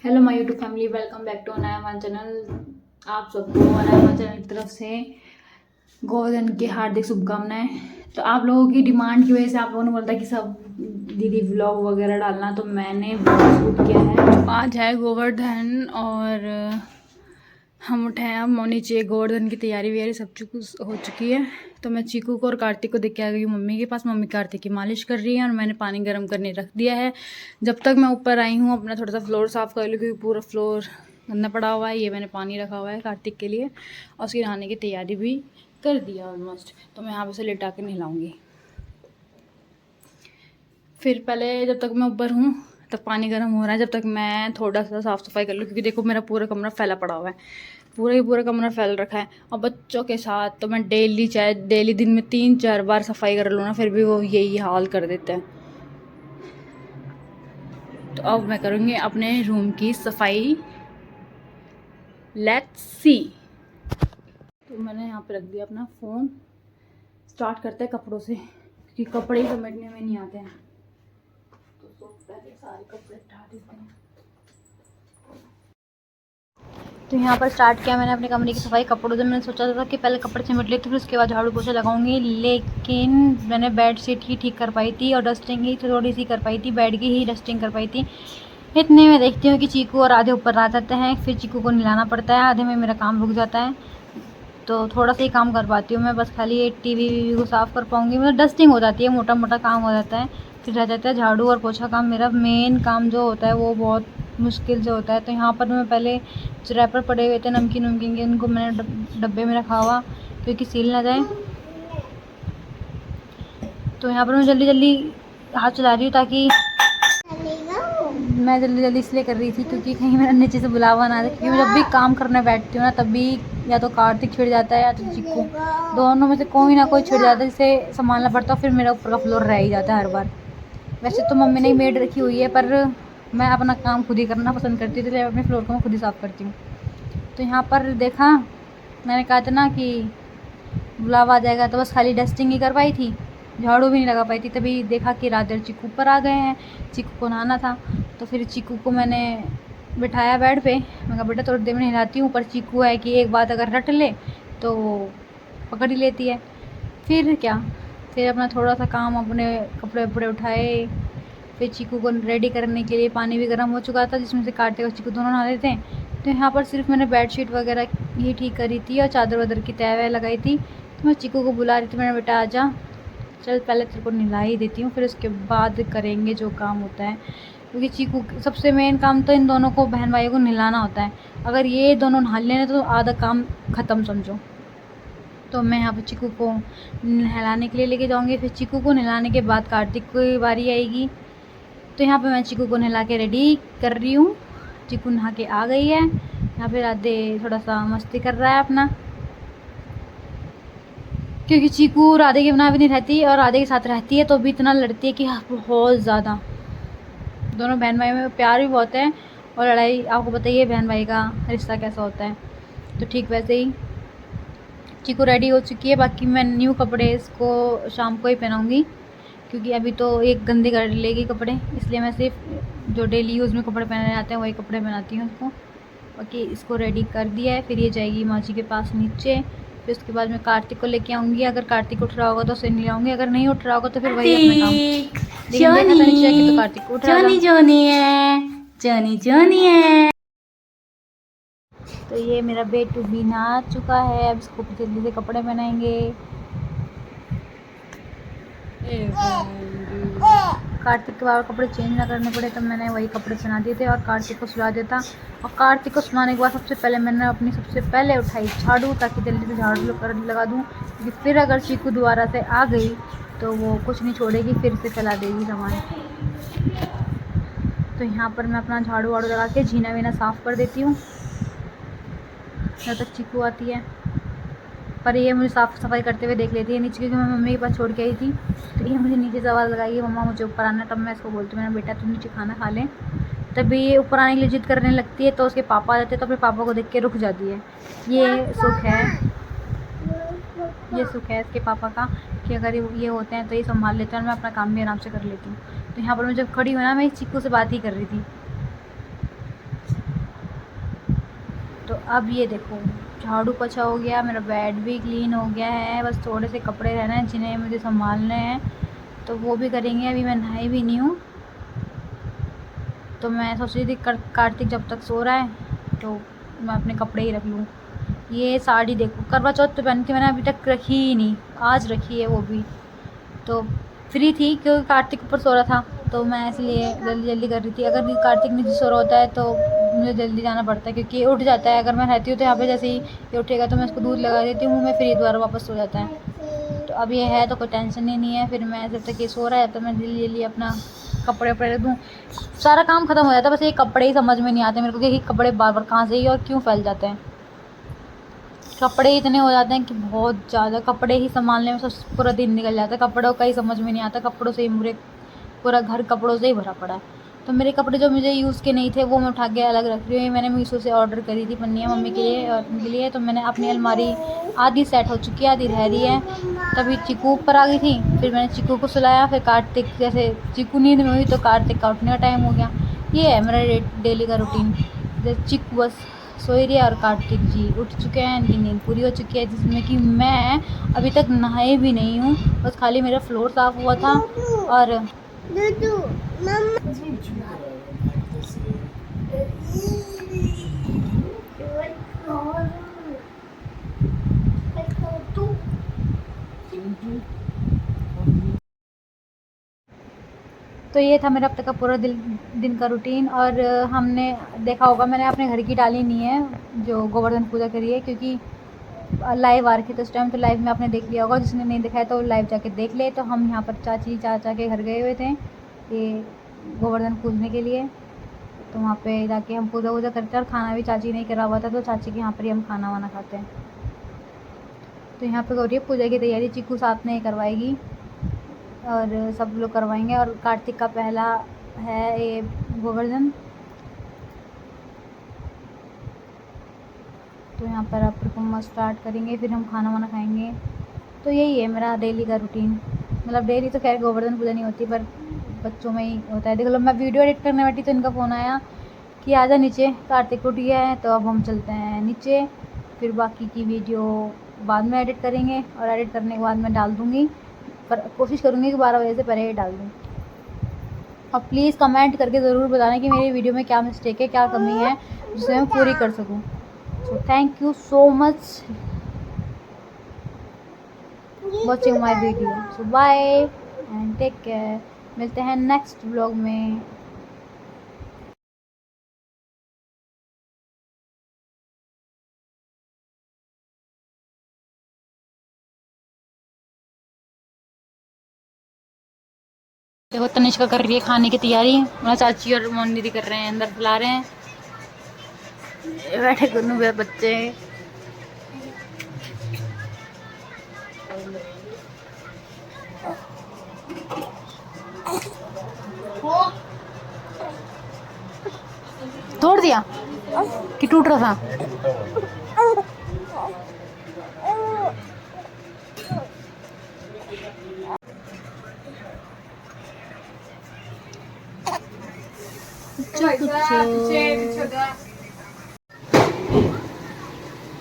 Hello my YouTube family, welcome back to नया one channel. आप सबको नया वन चैनल की तरफ से गोल्डन की हार्दिक शुभकामनाएं। तो आप लोगों की डिमांड की वजह से आप लोगों ने बोला कि सब दीदी व्लॉग वगैरह डालना, तो मैंने व्लॉग शूट किया है। आज है गोवर्धन और हम उठे हैं। अब नीचे गोवर्धन की तैयारी वैयारी सब हो चुकी है। तो मैं चीकू को और कार्तिक को देख के आ गई हूँ मम्मी के पास। मम्मी कार्तिक की मालिश कर रही है और मैंने पानी गर्म करने रख दिया है। जब तक मैं ऊपर आई हूँ अपना थोड़ा सा फ्लोर साफ़ कर लूँ, क्योंकि पूरा फ्लोर गंदा पड़ा हुआ है। ये मैंने पानी रखा हुआ है कार्तिक के लिए और उसकी नहाने की तैयारी भी कर दिया ऑलमोस्ट। तो मैं यहाँ पर से लेटा के नहलाऊँगी। फिर पहले जब तक मैं ऊपर हूँ तब पानी गर्म हो रहा है, जब तक मैं थोड़ा सा साफ़ सफाई कर लूँ, क्योंकि देखो मेरा पूरा कमरा फैला पड़ा हुआ है। पूरा ही पूरा कमरा फैल रखा है। और बच्चों के साथ तो मैं डेली दिन में 3-4 बार सफाई कर लूँ ना, फिर भी वो यही हाल कर देते हैं। तो अब मैं करूँगी अपने रूम की सफाई। Let's see. तो मैंने यहाँ पे रख दिया अपना फ़ोन। स्टार्ट करते हैं कपड़ों से, क्योंकि कपड़े समेटने में नहीं आते हैं। तो पहले सारे कपड़े हटा देते हैं। तो यहाँ पर स्टार्ट किया मैंने अपने कमरे की सफाई कपड़ों से। मैंने सोचा था कि पहले कपड़े सिमट लेती, फिर उसके बाद झाड़ू पोछा लगाऊंगी, लेकिन मैंने बेड शीट ही ठीक कर पाई थी और डस्टिंग ही थोड़ी सी कर पाई थी, बेड की ही डस्टिंग कर पाई थी। इतने में देखती हूँ कि चीकू और आधे ऊपर आ जाते हैं, फिर चीकू को नहलाना पड़ता है, आधे में मेरा काम रुक जाता है। तो थोड़ा सा ही काम कर पाती हूँ मैं, बस खाली टीवी को साफ़ कर पाऊँगी। मतलब डस्टिंग हो जाती है, मोटा मोटा काम हो जाता है। फिर रह जाता है झाड़ू और पोछा काम। मेरा मेन काम जो होता है वो बहुत मुश्किल से होता है। तो यहाँ पर मैं पहले जो रैपर पड़े हुए थे नमकीन वमकीन के, उनको मैंने डब्बे में रखा हुआ, क्योंकि सील ना जाए। तो यहाँ पर मैं जल्दी जल्दी हाथ चला रही हूँ, ताकि मैं जल्दी इसलिए कर रही थी क्योंकि कहीं मेरा नीचे से बुलावा ना आए। क्योंकि मैं जब भी काम करने बैठती हूँ ना, तब भी या तो कार्तिक छिड़ जाता है या तो चिक्कू, दोनों में से कोई ना कोई छिड़ जाता है, जिसे संभालना पड़ता है। फिर मेरा ऊपर का फ्लोर रह ही जाता है हर बार। वैसे तो मम्मी ने मेड रखी हुई है, पर मैं अपना काम खुद ही करना पसंद करती हूँ, इसलिए अपने फ्लोर को मैं खुद ही साफ़ करती हूँ। तो यहाँ पर देखा, मैंने कहा था ना कि बुलावा आ जाएगा, तो बस खाली डस्टिंग ही कर पाई थी, झाड़ू भी नहीं लगा पाई थी। तभी देखा कि रात देर चीकू ऊपर आ गए हैं, चीकू को नहाना था। तो फिर चीकू को मैंने बिठाया बेड पे। मैं कहा बेटा थोड़ी देर में नहलाती हूँ। पर चीकू है कि एक बात अगर रट ले तो पकड़ ही लेती है। फिर क्या, फिर अपना थोड़ा सा काम, अपने कपड़े वपड़े उठाए। फिर चीकू को रेडी करने के लिए पानी भी गर्म हो चुका था, जिसमें से कार्तिक और चीकू दोनों नहा लेते हैं। तो यहाँ पर सिर्फ मैंने बेडशीट वगैरह ही ठीक करी थी और चादर वादर की तय वह लगाई थी। तो मैं चीकू को बुला रही थी, मैंने बेटा आजा, चल पहले तेरे को नहला ही देती हूँ, फिर उसके बाद करेंगे जो काम होता है। क्योंकि चीकू सबसे मेन काम तो इन दोनों को, बहन भाइयों को नहलाना होता है। अगर ये दोनों नहा लेने तो आधा काम ख़त्म समझो। तो मैं यहाँ पर चीकू को नहलाने के लिए लेके जाऊँगी। फिर चीकू को नहलाने के बाद कार्तिक की बारी आएगी। तो यहाँ पे मैं चीकू को नहला के रेडी कर रही हूँ। चीकू नहा के आ गई है। यहाँ पे राधे थोड़ा सा मस्ती कर रहा है अपना, क्योंकि चीकू राधे के बिना भी नहीं रहती और राधे के साथ रहती है तो भी इतना लड़ती है कि बहुत ज़्यादा। दोनों बहन भाई में प्यार भी बहुत है और लड़ाई, आपको बताइए बहन भाई का रिश्ता कैसा होता है। तो ठीक वैसे ही चीकू रेडी हो चुकी है। बाकी मैं न्यू कपड़े इसको शाम को ही पहनाऊँगी, क्योंकि अभी तो एक गंदे कर लेगी कपड़े, इसलिए मैं सिर्फ जो डेली यूज़ में कपड़े पहने जाते हैं वही कपड़े पहनाती हूँ उसको। बाकी इसको रेडी कर दिया है। फिर ये जाएगी माँ जी के पास नीचे। फिर उसके बाद मैं कार्तिक को लेके आऊँगी। अगर कार्तिक उठ रहा होगा तो उसे नहीं लाऊंगी, अगर नहीं उठ रहा होगा तो फिर वही अपना काम। लेकिन देखा था नीचे आके तो कार्तिक उठ रहा था। जोनी है। तो ये मेरा बेटू भी नहा चुका है। अब इसको जल्दी से कपड़े पहनाएंगे। कार्तिक के बाद कपड़े चेंज ना करने पड़े तो मैंने वही कपड़े पहना दिए थे और कार्तिक को सुला देता। और कार्तिक को सुलाने के बाद सबसे पहले मैंने अपनी सबसे पहले उठाई झाड़ू, ताकि जल्दी से झाड़ू लगा दूँ, क्योंकि फिर अगर चीकू दोबारा से आ गई तो वो कुछ नहीं छोड़ेगी, फिर से फैला देगी सामान। तो यहाँ पर मैं अपना झाड़ू वाड़ू लगा के झीना वीना साफ़ कर देती हूँ जब तक चीकू आती है। पर ये मुझे साफ़ सफाई करते हुए देख लेती है नीचे, क्योंकि मैं मम्मी के पास छोड़ के आई थी। तो ये मुझे नीचे सवाल लगाई, मम्मा मुझे ऊपर आना है। तब मैं इसको बोलती हूँ, मैंने बेटा तुम नीचे खाना खा लें। तभी ये ऊपर आने के लिए जिद करने लगती है। तो उसके पापा आ जाते हैं तो अपने पापा को देख के रुक जाती है। ये सुख है इसके पापा का, कि अगर ये होते हैं तो ये संभाल लेते हैं और मैं अपना काम भी आराम से कर लेती हूँ। तो यहाँ पर मैं जब खड़ी हुई ना, मैं इस चीकू से बात ही कर रही थी। तो अब ये देखो झाड़ू पोछा हो गया, मेरा बेड भी क्लीन हो गया है, बस थोड़े से कपड़े रहना है जिन्हें मुझे संभालने हैं, तो वो भी करेंगे। अभी मैं नहाई भी नहीं हूँ, तो मैं सोच रही थी कार्तिक जब तक सो रहा है तो मैं अपने कपड़े ही रख लूँ। ये साड़ी देखो, करवा चौथ पे पहनी थी मैंने, अभी तक रखी ही नहीं, आज रखी है वो भी। तो फ्री थी क्योंकि कार्तिक ऊपर सो रहा था, तो मैं इसलिए जल्दी जल्दी कर रही थी। अगर कार्तिक नीचे सो रहा होता है तो मुझे जल्दी जाना पड़ता है, क्योंकि उठ जाता है। अगर मैं रहती हूँ तो यहाँ पे जैसे ही ये उठेगा तो मैं उसको दूध लगा देती हूँ, मैं फिर दोबारा वापस सो जाता है। तो अब ये है तो कोई टेंशन ही नहीं है। फिर मैं जब तक ये सो रहा है तो मैं जल्दी जल्दी अपना कपड़े वपड़े रख दूँ, सारा काम ख़त्म हो जाता है। बस ये कपड़े ही समझ में नहीं आते मेरे को कि कपड़े बार बार कहाँ से ही और क्यों फैल जाते हैं। कपड़े इतने हो जाते हैं कि बहुत ज़्यादा, कपड़े ही संभालने में सब पूरा दिन निकल जाता है, कपड़ों का ही समझ में नहीं आता। कपड़ों से ही पूरा घर कपड़ों से ही भरा पड़ा है। तो मेरे कपड़े जो मुझे यूज़ के नहीं थे वो मैं उठा के अलग रख रही हूँ। मैंने मीशो से ऑर्डर करी थी पन्नियाँ मम्मी के लिए और उनके लिए, तो मैंने अपनी अलमारी आधी सेट हो चुकी है, आधी रह रही है। तभी चीकू ऊपर आ गई थी, फिर मैंने चीकू को सुलाया, फिर कार्तिक जैसे चीकू नींद में हुई तो कार्तिक का उठने का टाइम हो गया। ये है मेरा डेली का रूटीन। जैसे चीकू बस सोई रही है और कार्तिक जी उठ चुके हैं, इनकी नींद पूरी हो चुकी है, जिसमें कि मैं अभी तक नहाए भी नहीं हूँ। बस खाली मेरा फ्लोर साफ़ हुआ था और तो ये था मेरा अब तक का पूरा दिन का रूटीन। और हमने देखा होगा मैंने अपने घर की डाली नहीं है जो गोवर्धन पूजा करी है, क्योंकि लाइव आ रखी तो उस टाइम, तो लाइव में आपने देख लिया होगा। जिसने नहीं दिखाया तो लाइव जाके देख ले। तो हम यहाँ पर चाची चाचा के घर गए हुए थे ये गोवर्धन पूजने के लिए, तो वहाँ पे जाके हम पूजा वूजा करते हैं। और खाना भी चाची नहीं करा हुआ था, तो चाची के यहाँ पर ही हम खाना वाना खाते हैं। तो यहाँ पे हो रही है पूजा की तैयारी, चीकू साथ में ही करवाएगी और सब लोग करवाएंगे। और कार्तिक का पहला है ये गोवर्धन, तो यहाँ पर आप परफॉर्मा स्टार्ट करेंगे, फिर हम खाना वाना खाएंगे। तो यही है मेरा डेली का रूटीन। मतलब डेली तो खैर गोवर्धन पूजा नहीं होती, पर बच्चों में ही होता है। देख लो मैं वीडियो एडिट करने बैठी तो इनका फ़ोन आया कि आजा नीचे, कार्तिक उठ गया है। तो अब हम चलते हैं नीचे, फिर बाकी की वीडियो बाद में एडिट करेंगे और एडिट करने के बाद मैं डाल दूँगी, पर कोशिश करूँगी कि 12 बजे से पहले ही डाल दूँ। और प्लीज़ कमेंट करके ज़रूर बताना कि मेरी वीडियो में क्या मिस्टेक है, क्या कमी है, जिसे मैं पूरी कर सकूँ। So thank you so much watching my video. So bye and take care, मिलते हैं नेक्स्ट व्लॉग में। देखो तनिष्का कर रही है खाने की तैयारी, मेरा चाची और मोनी दीदी कर रहे हैं, अंदर बुला रहे हैं। बैठे दोनों बच्चे। तोड़ दिया कि टूट रहा था?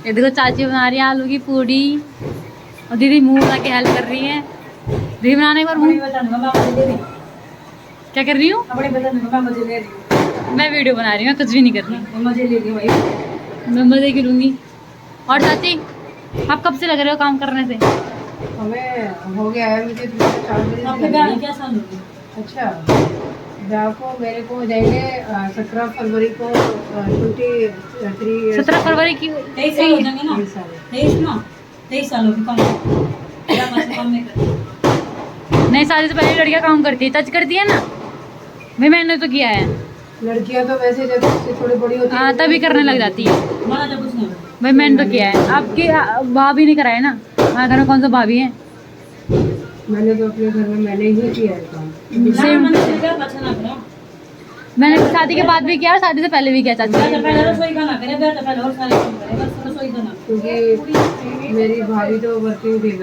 ये देखो चाची बना रही है आलू की पूड़ी और दीदी मुंह बना के हेल्प कर रही है। दीदी बनाने पर मुंह क्या कर रही हूँ? मैं वीडियो बना रही हूँ, कुछ भी नहीं कर रही। मजे ले रही हूँ, मैं मजे की लूँगी। और चाची आप कब से लग रहे हो काम करने से? हमें हो गया है, मुझे 4 बजे। क्या साल हो गया? अच्छा, ब्याह को मेरे को जाएंगे 17 फरवरी को 23 17 फरवरी की 23 साल हो जाएंगे ना? 23 साल हो गए काम नहीं करते। नई शादी से पहले लड़कियां काम करती है, टच करती है ना भाई, मैंने तो किया है। लड़कियां तो वैसे जब से थोड़ी बड़ी होती है तभी करने लग जाती है हमारा जब कुछ नहीं होता। भाई, मैंने तो किया है। आपकी भाभी नहीं कराया ना? हमारे घर में कौन सा भाभी है? मैंने तो अपने घर में मैंने ही किया है काम। मैंने शादी के बाद भी किया और शादी से पहले भी किया चाची। पहले रसोई का ना करे, पहले और सारे काम करे, बस रसोई का ना। क्योंकि मेरी भाभी तो वर्किंग थी।